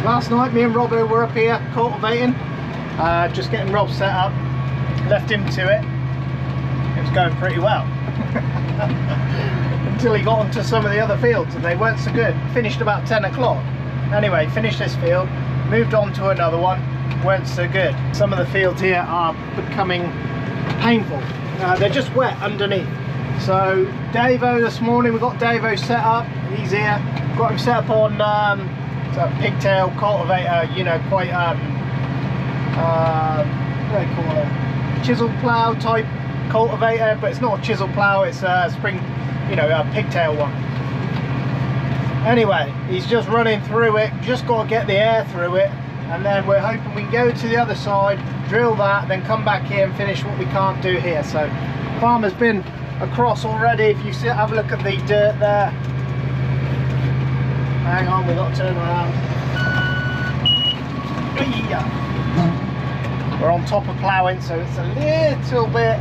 Last night me and Robbo were up here cultivating, just getting Rob set up, left him to it. It was going pretty well until he got onto some of the other fields and they weren't so good. Finished about 10 o'clock. Anyway, finished this field, moved on to another one, weren't so good. Some of the fields here are becoming painful. They're just wet underneath. So Davo this morning, we got Davo set up, he's here. Got him set up on it's a pigtail cultivator, you know, quite what do they call it? Chisel plough type cultivator, but it's not a chisel plough, it's a spring, you know, a pigtail one. Anyway, he's just running through it, just got to get the air through it, and then we're hoping we can go to the other side, drill that, then come back here and finish what we can't do here. So farmer's been across already. If you see, have a look at the dirt there. Hang on, we've got to turn around. We're on top of ploughing, so it's a little bit,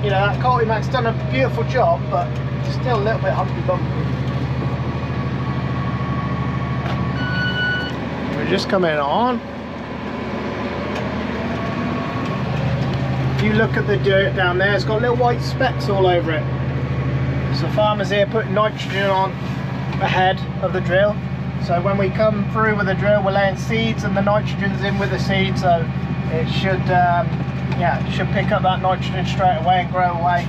you know, that Cultimax done a beautiful job, but still a little bit humpy bumpy. We're just coming on. If you look at the dirt down there, it's got little white specks all over it. So farmers here putting nitrogen on ahead of the drill. So when we come through with the drill, we're laying seeds and the nitrogen's in with the seed, so it should yeah, it should pick up that nitrogen straight away and grow away.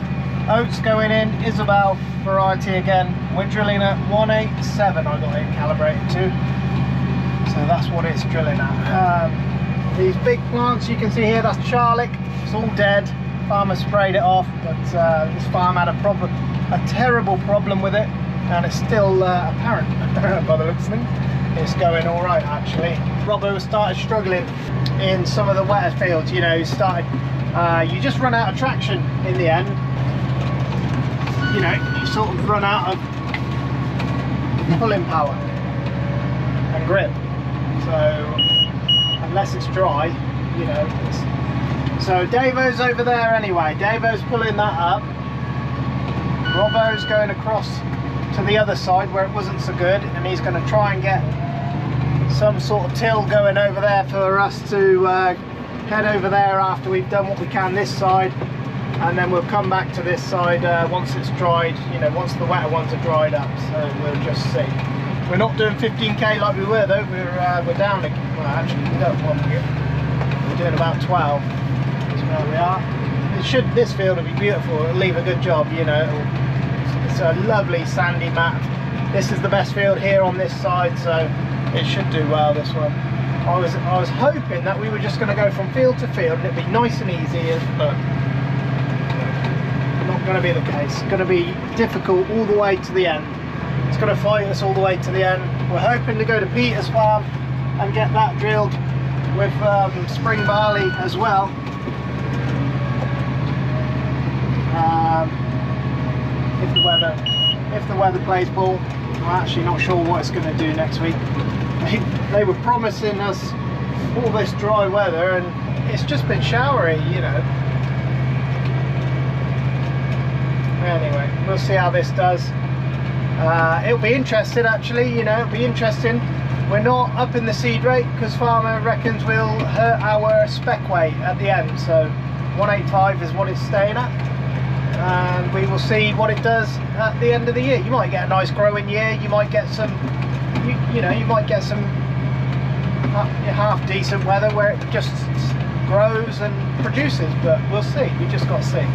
Oats going in, Isabel variety again. We're drilling at 187, I got it calibrated to. So that's what it's drilling at. These big plants you can see here, that's Charlic. It's all dead. Farmer sprayed it off, but this farm had a terrible problem with it, and it's still apparent by the looks of things. It's going all right actually. Robbo started struggling in some of the wetter fields. You know, you just run out of traction in the end. You know, you sort of run out of pulling power and grip. So unless it's dry, you know. So Davo's over there anyway. Davo's pulling that up. Robbo's going across to the other side where it wasn't so good, and he's going to try and get some sort of till going over there for us to head over there after we've done what we can this side, and then we'll come back to this side once it's dried, you know, once the wetter ones are dried up. So we'll just see. We're not doing 15k like we were though. We're down, well actually we don't want to. We're doing about 12. That's where we are. This field will be beautiful. It'll leave a good job, you know. It's a lovely sandy mat. This is the best field here on this side, so it should do well, this one. I was hoping that we were just going to go from field to field and it'd be nice and easy, but not going to be the case. It's going to be difficult all the way to the end. It's going to fight us all the way to the end. We're hoping to go to Peter's farm and get that drilled with spring barley as well. If the weather plays ball. I'm actually not sure what it's going to do next week. They were promising us all this dry weather and it's just been showery, you know. Anyway, we'll see how this does. It'll be interesting actually, you know, it'll be interesting. We're not up in the seed rate because farmer reckons we'll hurt our spec weight at the end, so 185 is what it's staying at, and we will see what it does at the end of the year. You might get a nice growing year, you might get some, you know, you might get some half decent weather where it just grows and produces, but we'll see, we just got to see.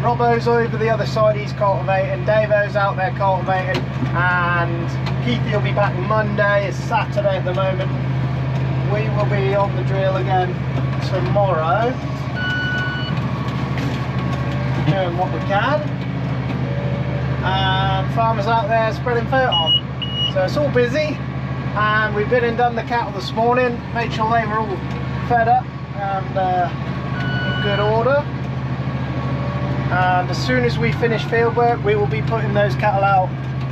Robbo's over the other side, he's cultivating, Davo's out there cultivating, and Keithy will be back Monday. It's Saturday at the moment. We will be on the drill again tomorrow, doing what we can, and farmers out there spreading fertile. So it's all busy, and we've been and done the cattle this morning, made sure they were all fed up and in good order. And as soon as we finish field work, we will be putting those cattle out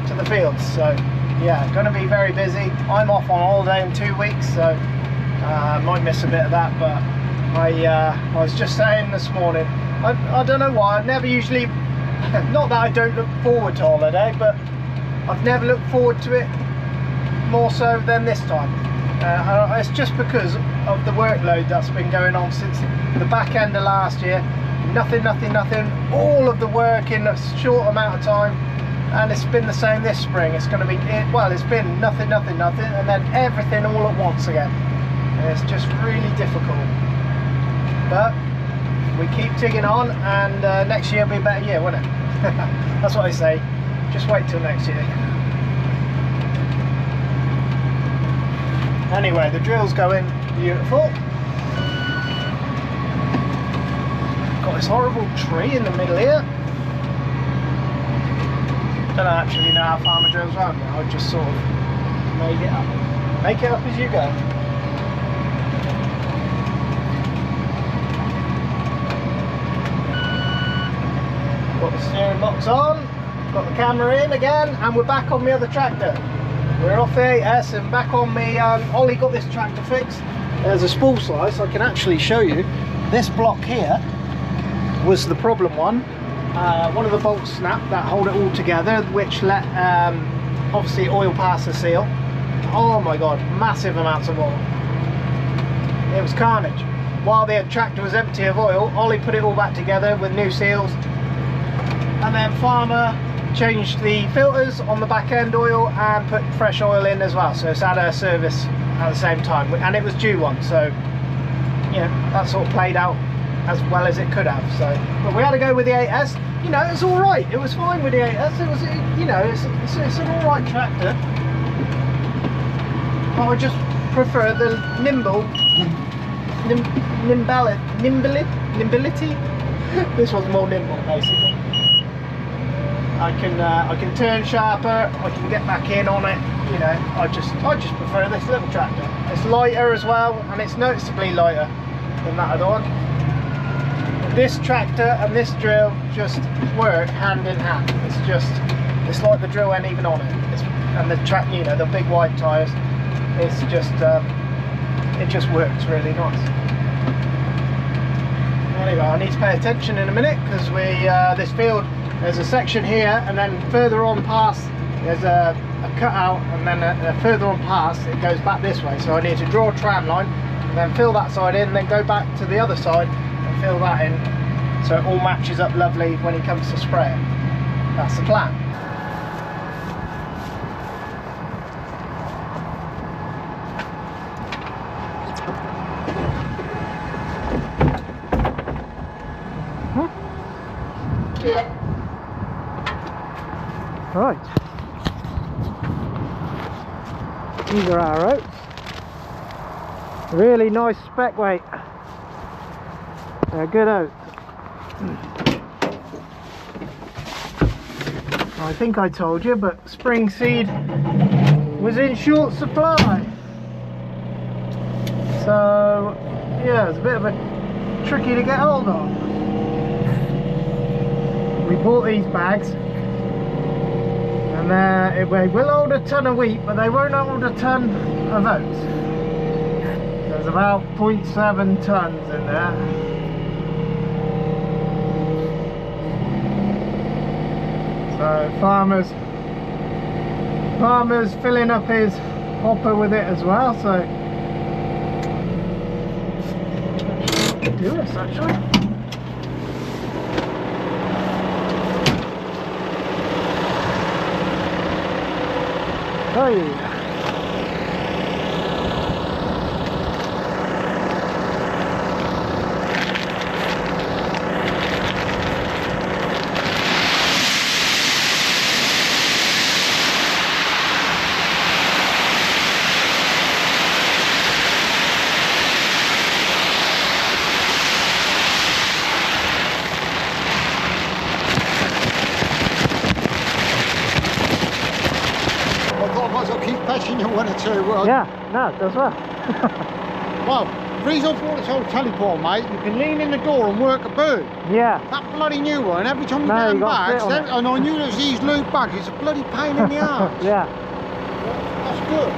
to the fields. So yeah, going to be very busy. I'm off on holiday in 2 weeks, so I might miss a bit of that, but I was just saying this morning, I don't know why, I've never usually, not that I don't look forward to holiday, but I've never looked forward to it more so than this time. It's just because of the workload that's been going on since the back end of last year. Nothing, all of the work in a short amount of time, and it's been the same this spring. It's going to be, well, it's been nothing, and then everything all at once again. And it's just really difficult. But we keep ticking on, and next year will be a better year, won't it? That's what I say. Just wait till next year. Anyway, the drill's going beautiful. Got this horrible tree in the middle here. Don't actually know how farmer drills around now. I just sort of made it up. Make it up as you go. Got the steering box on, got the camera in again, and we're back on the other tractor. We're off the 8S and back on me. Ollie got this tractor fixed. There's a spool slice. I can actually show you. This block here was the problem one. One of the bolts snapped that hold it all together, which let obviously oil pass the seal. Oh my god, massive amounts of oil. It was carnage. While the tractor was empty of oil, Ollie put it all back together with new seals, and then farmer changed the filters on the back end oil and put fresh oil in as well, so it's had a service at the same time, and it was due one, so you know, that sort of played out as well as it could have. So, but we had to go with the 8S. You know, it's all right. It was fine with the 8S. It was, you know, it's an all right tractor. I would just prefer the nimbility. This one's more nimble, basically. I can turn sharper. I can get back in on it. You know, I just prefer this little tractor. It's lighter as well, and it's noticeably lighter than that other one. This tractor and this drill just work hand in hand. It's like the drill ain't even on it. And the track, you know, the big wide tyres. It's just it just works really nice. Anyway, I need to pay attention in a minute because this field, there's a section here, and then further on past there's a cutout, and then further on past it goes back this way. So I need to draw a tram line and then fill that side in, then go back to the other side and fill that in, so it all matches up lovely when he comes to spray it. That's the plan. Right, these are our oats. Really nice spec weight. They're good oats. I think I told you, but spring seed was in short supply. So yeah, it's a bit of a tricky to get hold of. We bought these bags. And they will hold a ton of wheat, but they won't hold a ton of oats. There's about 0.7 tons in there. So farmers filling up his hopper with it as well. So do this actually. Hey. You one or two. Well, yeah, no, it does well. Well, the reason I bought this old teleport, mate, you can lean in the door and work a bird. Yeah. That bloody new one, every time you get them bags, and I knew there's these loop bags, it's a bloody pain in the arse. Yeah. That's good.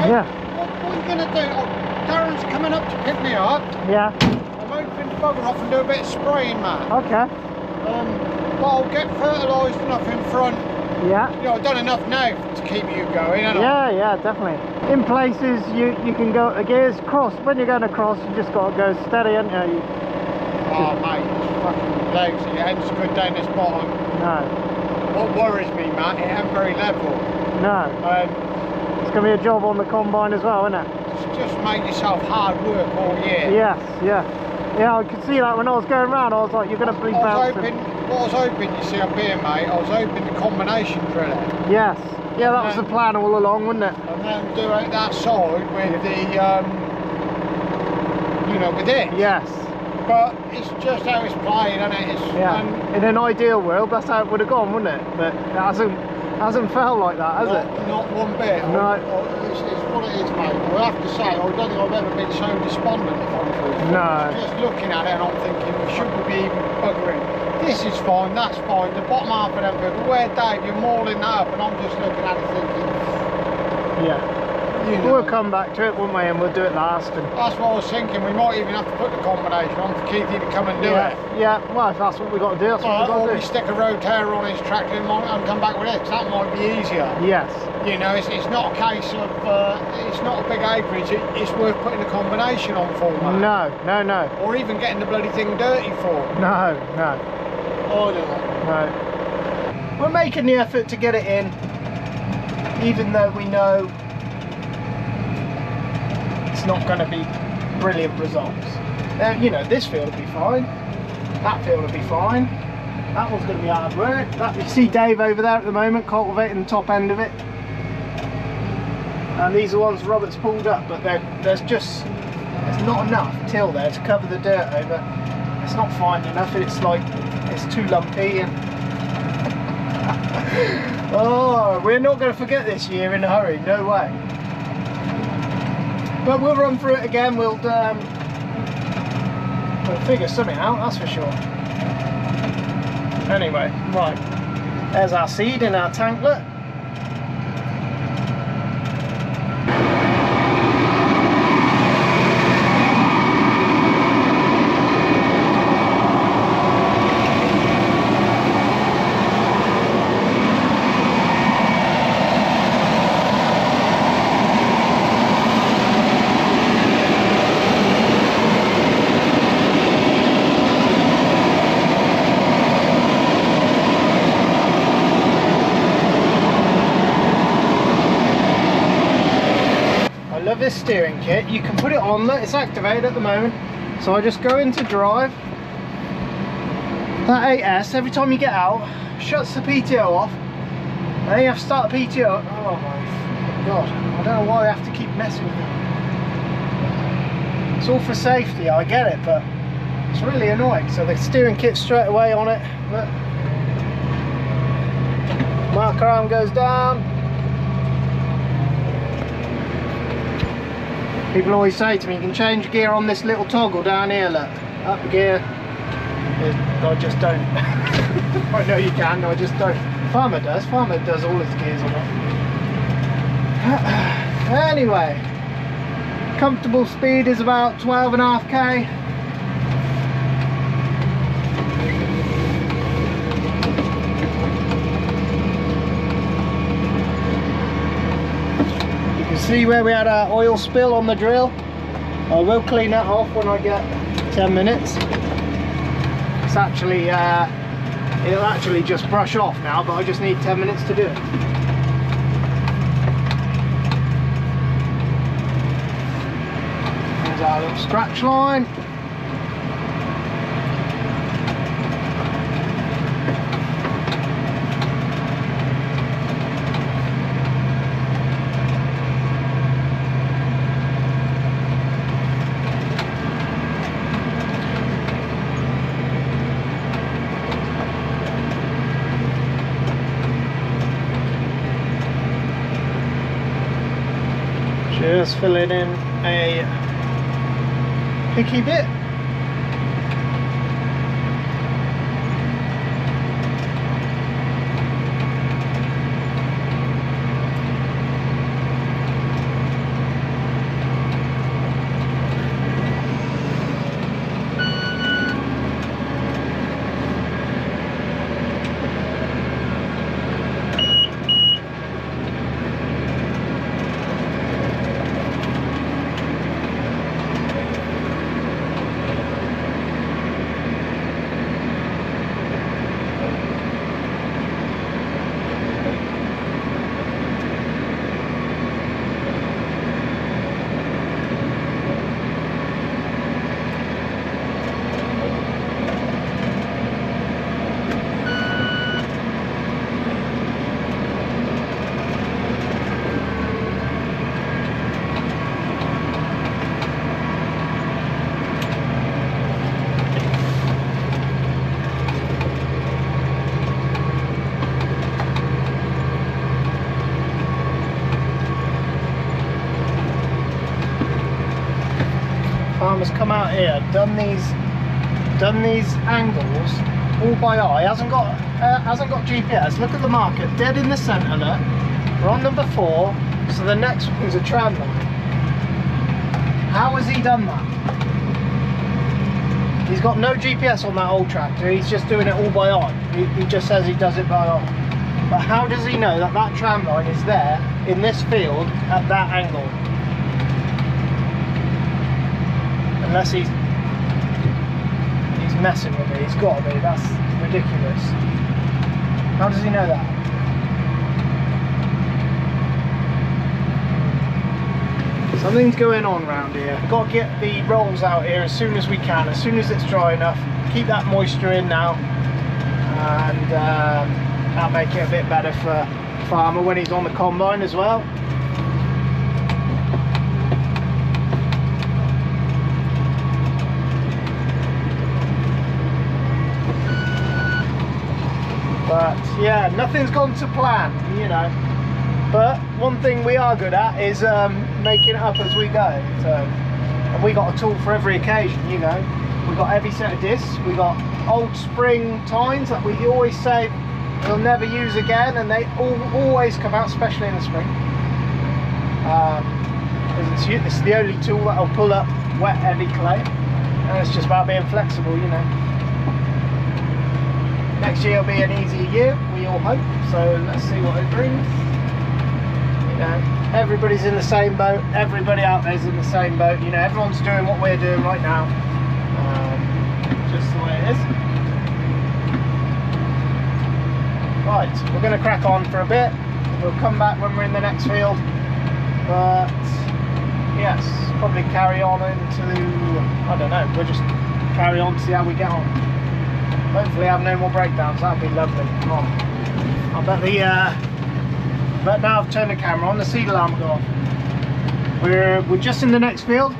Hey, yeah. What are you going to do? Oh, Darren's coming up to pick me up. Yeah. I'm hoping to bugger off and do a bit of spraying, man. Okay. But I'll get fertilised enough in front Yeah. You know, I've done enough now to keep you going, haven't I? Yeah, definitely. In places you can go, the gears cross, when you're going across, you just got to go steady, haven't you? Oh mate, it's fucking lousy. It ain't so good down this bottom. No. What worries me, Matt, it ain't very level. No. It's going to be a job on the combine as well, isn't it? Just make yourself hard work all year. Yes, yeah. Yeah, I could see that when I was going round. I was like, you're going to be bouncing. What I was hoping, you see up here, mate, I was hoping the combination driller. Yes. Yeah, that was the plan all along, wasn't it? And then do it that side with the, you know, with this. Yes. But it's just how it's played, isn't it? In an ideal world, that's how it would have gone, wouldn't it? But it hasn't felt like that, has it? Not one bit. No. It's what it is, mate. I have to say, I don't think I've ever been so despondent, if I'm truthful. No. Just looking at it and I'm thinking, should we be even buggering? This is fine, that's fine. The bottom half of them people, where Dave, you're mauling that up, and I'm just looking at it thinking, yeah. You know, we'll come back to it, won't we? And we'll do it last. And that's what I was thinking. We might even have to put the combination on for Keithy to come and do it. Yeah, well, if that's what we've got to do, that's what we've got to do. Or we stick a rotator on his tractor and come back with it, 'cause that might be easier. Yes. You know, it's not a case of, it's not a big acreage, it's worth putting a combination on for, mate. No. Or even getting the bloody thing dirty for. No. Oh, no. We're making the effort to get it in, even though we know it's not going to be brilliant results. You know, this field will be fine, that field will be fine, that one's going to be hard work. You see Dave over there at the moment cultivating the top end of it, and these are ones Robert's pulled up, but there's not enough till there to cover the dirt over. It's not fine enough, and it's like it's too lumpy. And oh, we're not going to forget this year in a hurry, no way. But we'll run through it again. We'll figure something out, that's for sure. Anyway, right, there's our seed in our tanklet. This steering kit, you can put it on, it's activated at the moment, so I just go into drive. That 8S, every time you get out, shuts the PTO off, and then you have to start the PTO. Oh my god, I don't know why I have to keep messing with it. It's all for safety, I get it, but it's really annoying. So the steering kit straight away on it, look. Marker arm goes down. People always say to me, you can change gear on this little toggle down here, look. Up gear. I just don't. I know you can, I just don't. Farmer does all his gears on it. Anyway, comfortable speed is about 12.5k. See where we had our oil spill on the drill. I will clean that off when I get 10 minutes. It's actually it'll actually just brush off now, but I just need 10 minutes to do it. There's our little scratch line. Just filling in a picky bit. farmer's come out here, done these angles all by eye. Hasn't got GPS. Look at the marker, dead in the centre. Look, we're on number 4, so the next one's a tram line. How has he done that? He's got no GPS on that old tractor. He's just doing it all by eye. He just says he does it by eye. But how does he know that that tram line is there in this field at that angle? Unless he's messing with me. He's got to be. That's ridiculous. How does he know that? Something's going on around here. We've got to get the rolls out here as soon as we can, as soon as it's dry enough. Keep that moisture in now, and that'll make it a bit better for farmer when he's on the combine as well. But yeah, nothing's gone to plan, you know. But one thing we are good at is making it up as we go. So, and we got a tool for every occasion, you know. We got every set of discs. We got old spring tines that we always say we'll never use again, and they always come out, especially in the spring. It's the only tool that'll pull up wet, heavy clay, and it's just about being flexible, you know. Next year will be an easier year, we all hope. So let's see what it brings. You know, everybody's in the same boat. Everybody out there's in the same boat. You know, everyone's doing what we're doing right now. Just the way it is. Right, we're going to crack on for a bit. We'll come back when we're in the next field. But yes, probably carry on into, I don't know, we'll just carry on to see how we get on. Hopefully have no more breakdowns. That'd be lovely. Come on. I bet but now I've turned the camera on, the seed alarm will go off. We're just in the next field.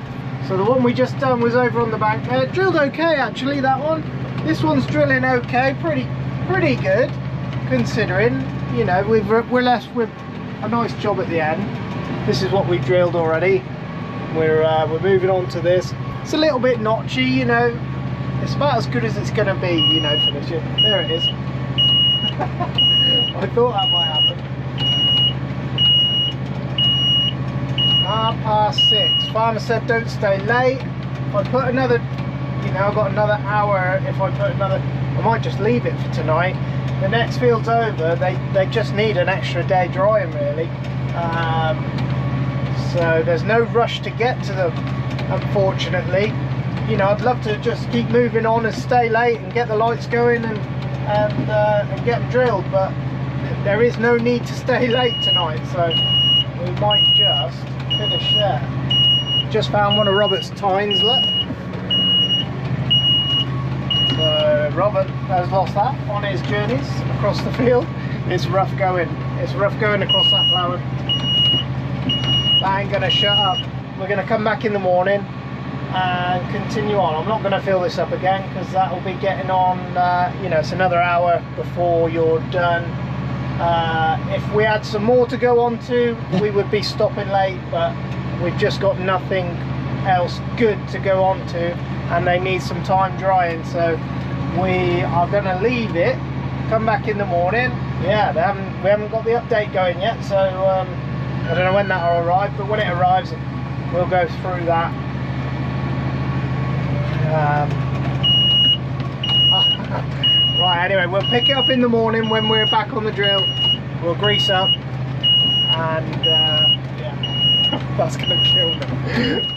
So the one we just done was over on the bank there. Drilled okay actually, that one. This one's drilling okay, pretty good considering. You know, we're left with a nice job at the end. This is what we've drilled already. We're moving on to this. It's a little bit notchy, you know. It's about as good as it's going to be, you know, for this year. There it is. I thought that might happen. 6:30. Farmer said don't stay late. If I put another, you know, I've got another hour. If I put another, I might just leave it for tonight. The next field's over. They just need an extra day drying, really. So there's no rush to get to them, unfortunately. You know, I'd love to just keep moving on and stay late and get the lights going and get them drilled, but there is no need to stay late tonight, so we might just finish there. Just found one of Robert's tines, look. So Robert has lost that on his journeys across the field. It's rough going. It's rough going across that ploughing. That ain't gonna shut up. We're gonna come back in the morning and continue on. I'm not going to fill this up again because that will be getting on, you know, it's another hour before you're done. If we had some more to go on to, we would be stopping late, but we've just got nothing else good to go on to, and they need some time drying, so we are going to leave it, come back in the morning. Yeah, we haven't got the update going yet, so I don't know when that will arrive, but when it arrives we'll go through that. Right, anyway, we'll pick it up in the morning when we're back on the drill. We'll grease up and yeah, that's gonna kill me.